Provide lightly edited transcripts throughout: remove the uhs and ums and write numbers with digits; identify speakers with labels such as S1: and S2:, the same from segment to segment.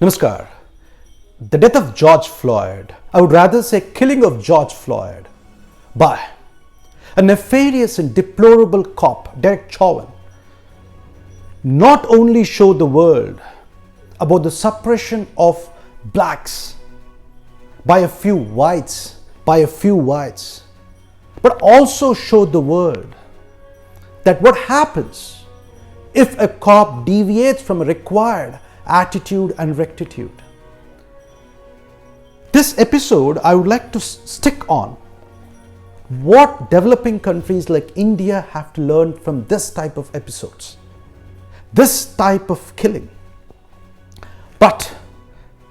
S1: Namaskar. The death of George Floyd, I would rather say killing of George Floyd by a nefarious and deplorable cop, Derek Chauvin, not only showed the world about the suppression of blacks by a few whites, but also showed the world that what happens if a cop deviates from a required attitude and rectitude. This episode, I would like to stick on what developing countries like India have to learn from this type of episodes, this type of killing. But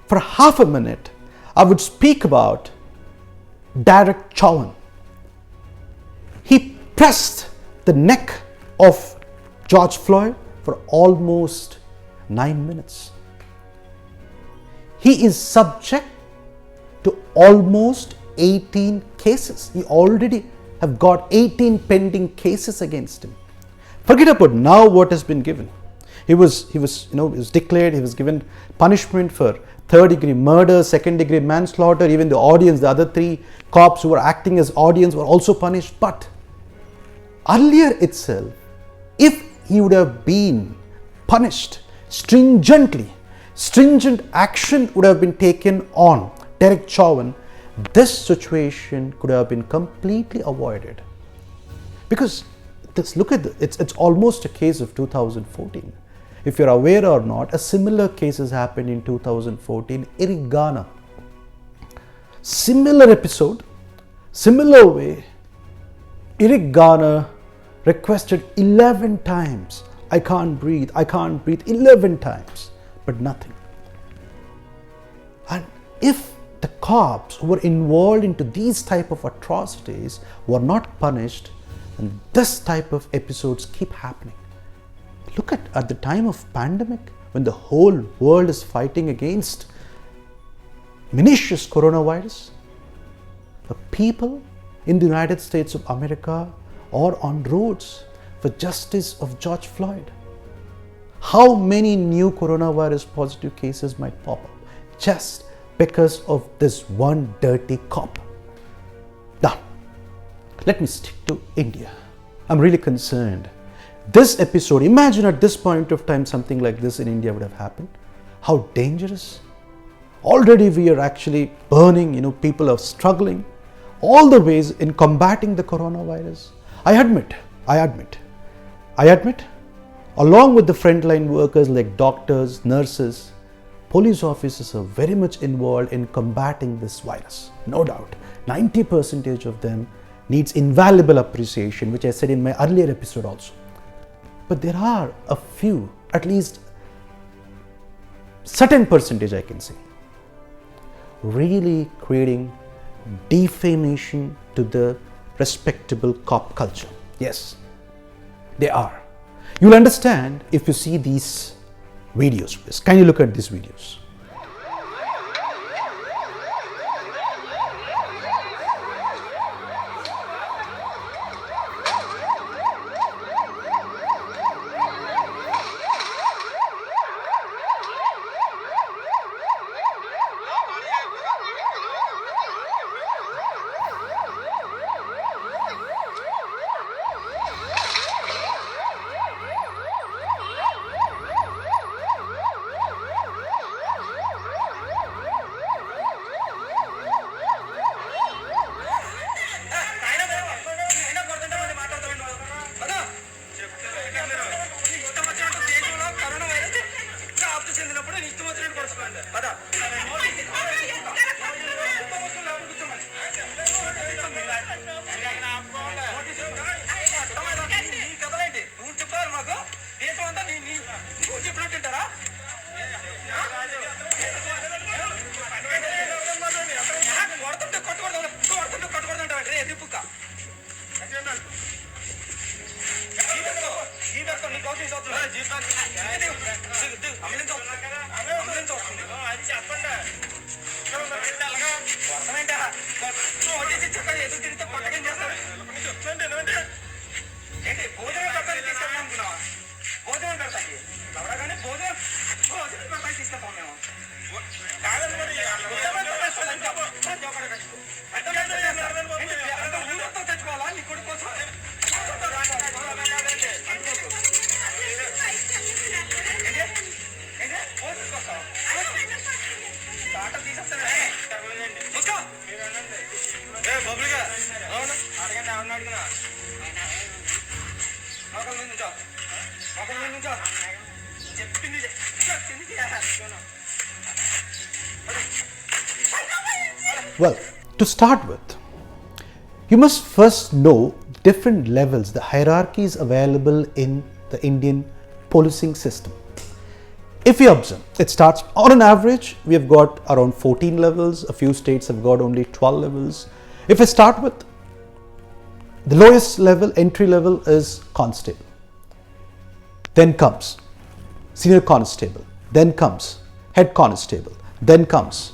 S1: for half a minute, I would speak about Derek Chauvin. He pressed the neck of George Floyd for almost 9 minutes. He is subject to almost 18 cases. He already have got 18 pending cases against him. Forget about now what has been given. He was declared, he was given punishment for third-degree murder, second-degree manslaughter. Even the audience, the other 3 cops who were acting as audience were also punished. But earlier itself, if he would have been punished stringent action would have been taken on Derek Chauvin, this situation could have been completely avoided. Because look at it's almost a case of 2014. If you're aware or not, a similar case has happened in 2014 in Ghana. Similar episode, similar way. Eric Garner requested 11 times, I can't breathe, 11 times, but nothing. And if the cops who were involved into these type of atrocities were not punished, and this type of episodes keep happening. Look at the time of pandemic, when the whole world is fighting against pernicious coronavirus, the people in the United States of America are on roads for justice of George Floyd. How many new coronavirus positive cases might pop up just because of this one dirty cop? Now, let me stick to India. I'm really concerned. This episode, imagine at this point of time something like this in India would have happened. How dangerous. Already we are actually burning, people are struggling all the ways in combating the coronavirus. I admit, along with the frontline workers like doctors, nurses, police officers are very much involved in combating this virus. No doubt, 90% of them needs invaluable appreciation, which I said in my earlier episode also. But there are a few, at least certain percentage I can say, really creating defamation to the respectable cop culture. Yes, they are. You'll understand if you see these videos. Please kindly look at these videos. Well, to start with, you must first know different levels, the hierarchies available in the Indian policing system. If you observe, it starts on an average, we have got around 14 levels, a few states have got only 12 levels. If I start with the lowest level, entry level is constable, then comes senior constable, then comes head constable, then comes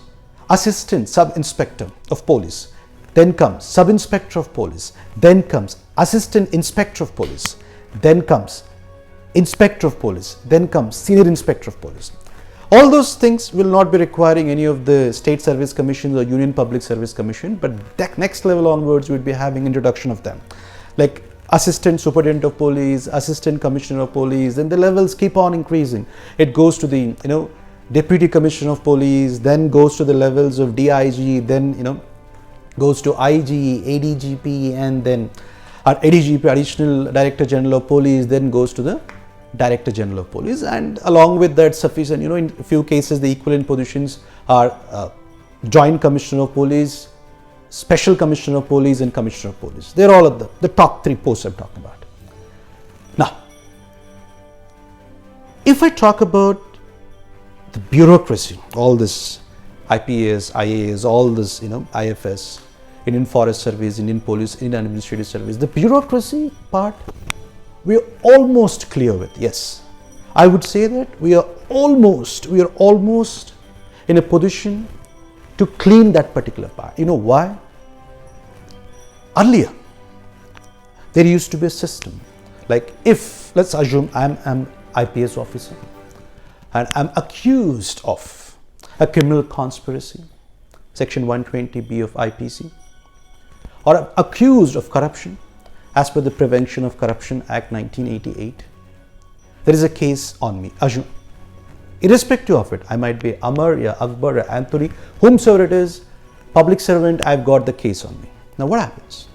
S1: assistant sub-inspector of police, then comes sub-inspector of police, then comes assistant inspector of police, then comes inspector of police, then comes senior inspector of police. All those things will not be requiring any of the state service commissions or union public service commission, but that next level onwards we would be having introduction of them, like assistant superintendent of police, assistant commissioner of police, and the levels keep on increasing. It goes to the deputy commissioner of police, then goes to the levels of DIG, then goes to IG, ADGP, and then ADGP, additional director general of police, then goes to the director general of police, and along with that sufficient, in a few cases the equivalent positions are joint commissioner of police, special commissioner of police, and commissioner of police. They're all at the top three posts I'm talking about. Now, if I talk about the bureaucracy, all this IPS, IAS, all this IFS, Indian Forest Service, Indian Police, Indian Administrative Service, the bureaucracy part we are almost clear with. Yes, I would say that we are almost in a position to clean that particular part. You know why? Earlier there used to be a system, like if let's assume I'm IPS officer and I'm accused of a criminal conspiracy, section 120B of IPC, or I'm accused of corruption as per the Prevention of Corruption Act 1988, there is a case on me. Assume, irrespective of it, I might be Amar, ya Akbar, ya Anthony, whomsoever it is, public servant, I've got the case on me. Now what happens?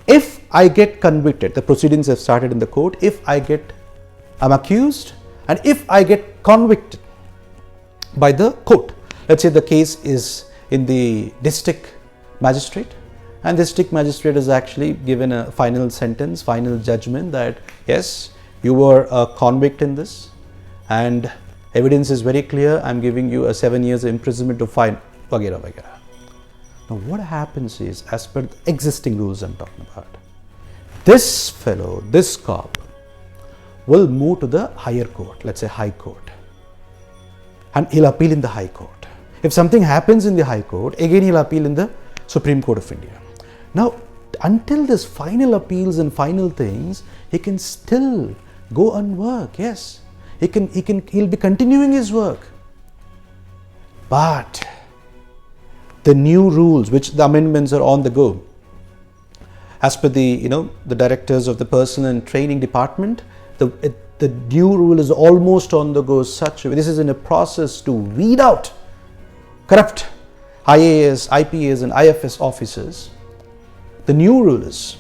S1: If I get convicted, the proceedings have started in the court, I'm accused, and if I get convicted by the court, let's say the case is in the district magistrate, and the district magistrate has actually given a final sentence, final judgment that yes, you were a convict in this and evidence is very clear, I'm giving you a 7 years imprisonment to fine, vagera vagera. Now what happens is, as per the existing rules I'm talking about, this fellow, this cop will move to the higher court, let's say high court, and he'll appeal in the high court. If something happens in the high court, again he'll appeal in the Supreme Court of India. Now, until this final appeals and final things, he can still go and work. Yes, he'll be continuing his work. But the new rules, which the amendments are on the go, as per the the directors of the Personnel and Training Department, the new rule is almost on the go. This is in a process to weed out corrupt IAS, IPS, and IFS officers. The new rule is,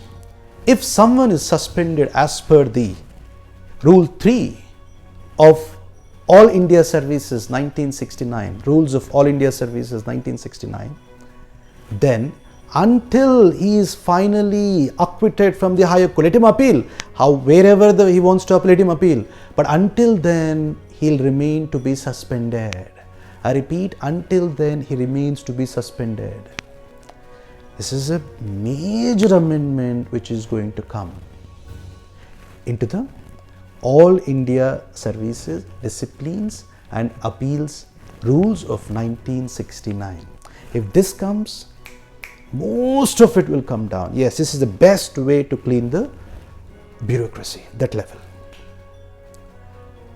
S1: if someone is suspended as per the Rule 3 of All India Services 1969, Rules of All India Services 1969, then until he is finally acquitted from the higher court, let him appeal, wherever he wants to appeal, let him appeal. But until then, he'll remain to be suspended. I repeat, until then, he remains to be suspended. This is a major amendment which is going to come into the All India Services Disciplines and Appeals Rules of 1969. If this comes, most of it will come down. Yes, this is the best way to clean the bureaucracy, that level.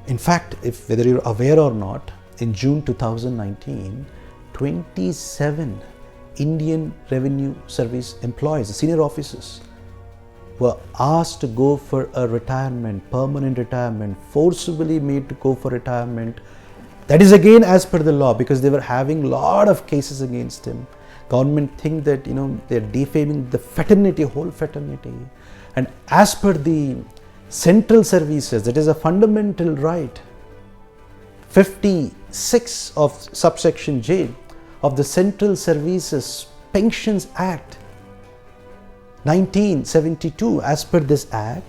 S1: In fact, whether you're aware or not, in June 2019, 27 Indian Revenue Service employees, the senior officers, were asked to go for a retirement, permanent retirement, forcibly made to go for retirement. That is again as per the law, because they were having a lot of cases against him. Government think that they're defaming the fraternity, whole fraternity. And as per the central services, that is a fundamental right, 56 of subsection J of the Central Services Pensions Act 1972. As per this act,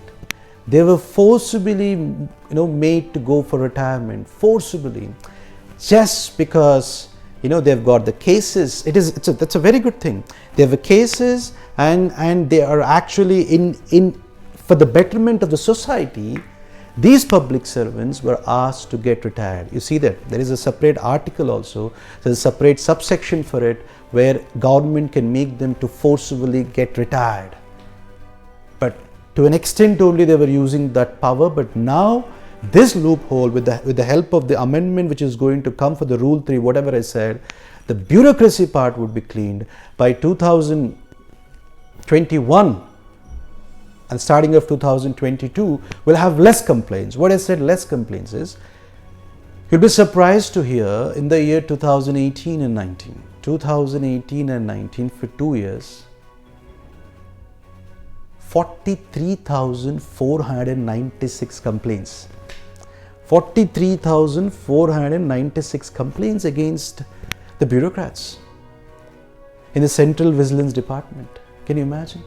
S1: they were forcibly made to go for retirement, forcibly, just because they've got the cases. That's a very good thing. They have the cases, and they are actually in for the betterment of the society. These public servants were asked to get retired. You see that there is a separate article also. There's a separate subsection for it, where government can make them to forcibly get retired. But to an extent only they were using that power. But now this loophole, with the help of the amendment which is going to come for the Rule 3, whatever I said, the bureaucracy part would be cleaned by 2021, and starting of 2022 we'll have less complaints. What I said, less complaints, is you'll be surprised to hear in the year 2018 and 19 for 2 years, 43,496 complaints. 43,496 complaints against the bureaucrats in the Central Vigilance Department. Can you imagine?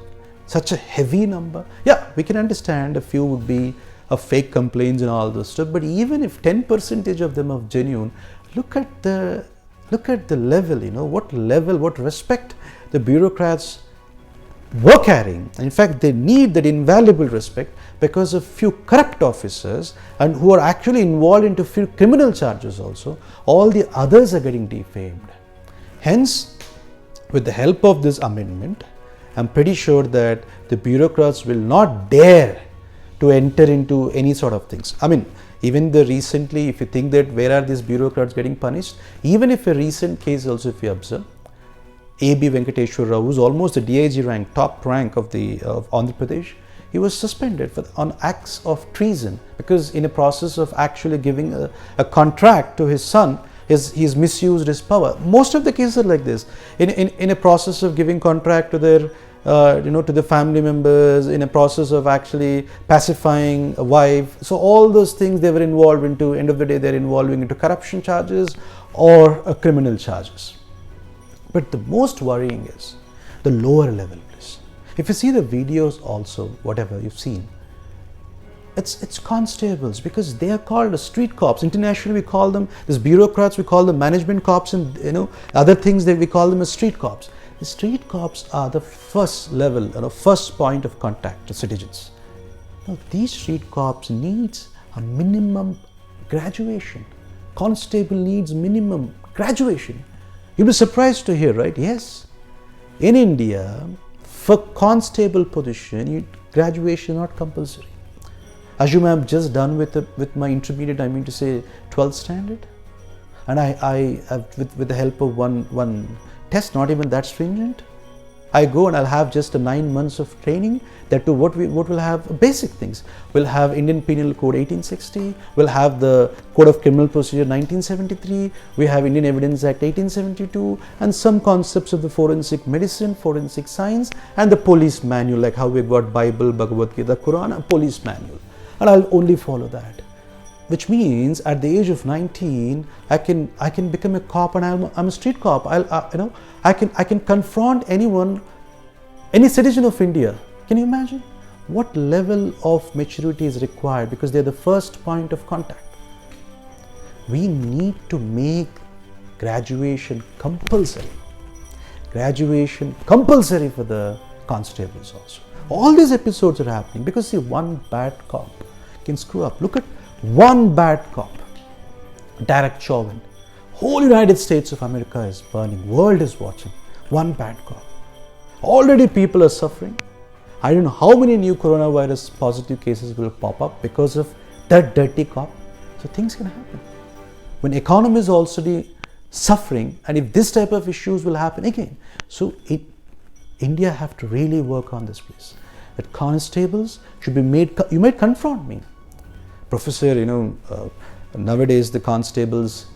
S1: Such a heavy number. Yeah, we can understand a few would be of fake complaints and all this stuff, but even if 10% of them are genuine, look at the level, what respect the bureaucrats were carrying. In fact, they need that invaluable respect because of few corrupt officers, and who are actually involved into few criminal charges also. All the others are getting defamed. Hence, with the help of this amendment, I'm pretty sure that the bureaucrats will not dare to enter into any sort of things. I mean, even recently, if you think that where are these bureaucrats getting punished, even if a recent case also, if you observe, A.B. Venkateshwar Rao, who's almost the DIG rank, top rank of Andhra Pradesh, he was suspended on acts of treason, because in a process of actually giving a contract to his son, he's misused his power. Most of the cases are like this. In a process of giving contract to their to the family members, in a process of actually pacifying a wife. So all those things they were involved into, end of the day they're involving into corruption charges or criminal charges. But the most worrying is the lower level police. If you see the videos also, whatever you've seen, it's constables, because they are called street cops. Internationally we call them, these bureaucrats, we call them management cops, and other things that we call them as street cops. The street cops are the first level, first point of contact to citizens. Now, these street cops needs a minimum graduation. Constable needs minimum graduation. You'll be surprised to hear, right? Yes, in India, for constable position, graduation is not compulsory. Assume I'm just done with my intermediate, I mean to say 12th standard, and I with the help of one test, not even that stringent, I go and I'll have just 9 months of training. That too, what will have basic things. We'll have Indian Penal Code 1860. We'll have the Code of Criminal Procedure 1973. We have Indian Evidence Act 1872, and some concepts of the forensic medicine, forensic science, and the police manual, like how we've got Bible, Bhagavad Gita, Quran, and police manual. And I'll only follow that. Which means at the age of 19, I can become a cop, and I'm a street cop. I can confront anyone, any citizen of India. Can you imagine what level of maturity is required, because they're the first point of contact. We need to make graduation compulsory. Graduation compulsory for the constables also. All these episodes are happening because, see, one bad cop can screw up. Look at one bad cop, Derek Chauvin. Whole United States of America is burning. World is watching. One bad cop. Already people are suffering. I don't know how many new coronavirus positive cases will pop up because of that dirty cop. So things can happen. When economy is already suffering, and if this type of issues will happen again. So India have to really work on this place. That constables should be made, you might confront me. Professor, nowadays the constables,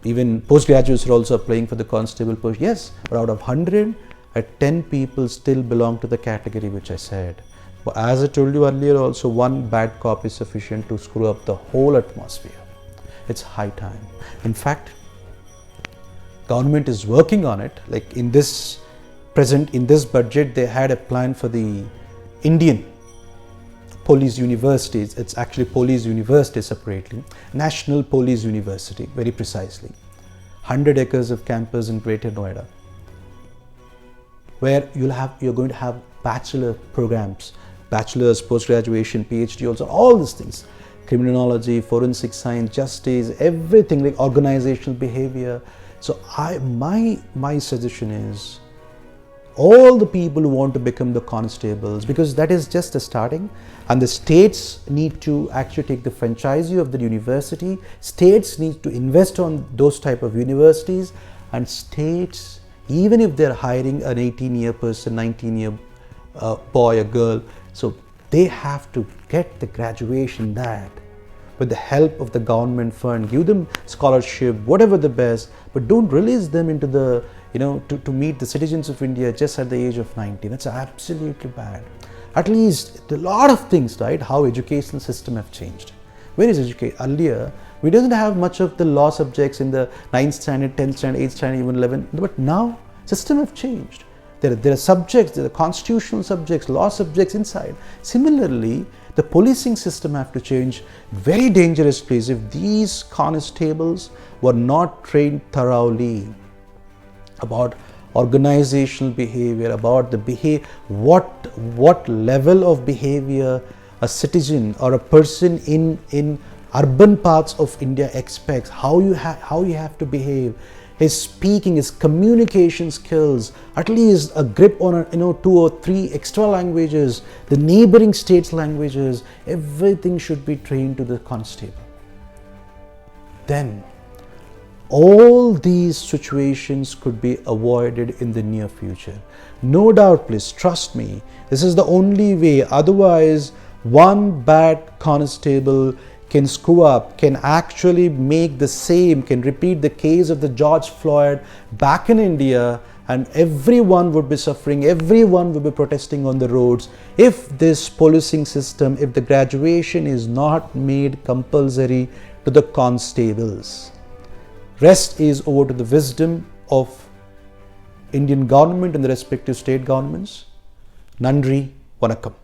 S1: even postgraduates are also applying for the constable post. Yes, but out of 100, 10 people still belong to the category which I said. But as I told you earlier also, one bad cop is sufficient to screw up the whole atmosphere. It's high time. In fact, Government is working on it. Like in this budget, they had a plan for the Indian police universities. It's actually police university separately, National Police University, very precisely. 100 acres of campus in Greater Noida, where you're going to have bachelor programs, bachelor's, post-graduation, PhD, also all these things, criminology, forensic science, justice, everything, like organizational behavior. So my suggestion is, all the people who want to become the constables, because that is just the starting, and the states need to actually take the franchisee of the university. States need to invest on those type of universities, and states, even if they're hiring an 18-year person, 19-year boy or girl, so they have to get the graduation that with the help of the government fund, give them scholarship, whatever the best, but don't release them into the, to meet the citizens of India just at the age of 19. That's absolutely bad. At least a lot of things, right? How educational system have changed. Where is education? Earlier, we didn't have much of the law subjects in the 9th standard, 10th standard, 8th standard, even 11th, but now system have changed. There are subjects, there are constitutional subjects, law subjects inside. Similarly, the policing system have to change. Very dangerous place if these constables were not trained thoroughly about organizational behavior, about the what level of behavior a citizen or a person in urban parts of India expects, how you have to behave. His speaking, his communication skills, at least a grip on 2 or 3 extra languages, the neighboring states' languages, everything should be trained to the constable. Then all these situations could be avoided in the near future. No doubt, please trust me, this is the only way. Otherwise, one bad constable can screw up, can actually make the same, can repeat the case of the George Floyd back in India, and everyone would be suffering, everyone would be protesting on the roads if this policing system, if the graduation is not made compulsory to the constables. Rest is over to the wisdom of Indian government and the respective state governments. Nandri, Vanakkam.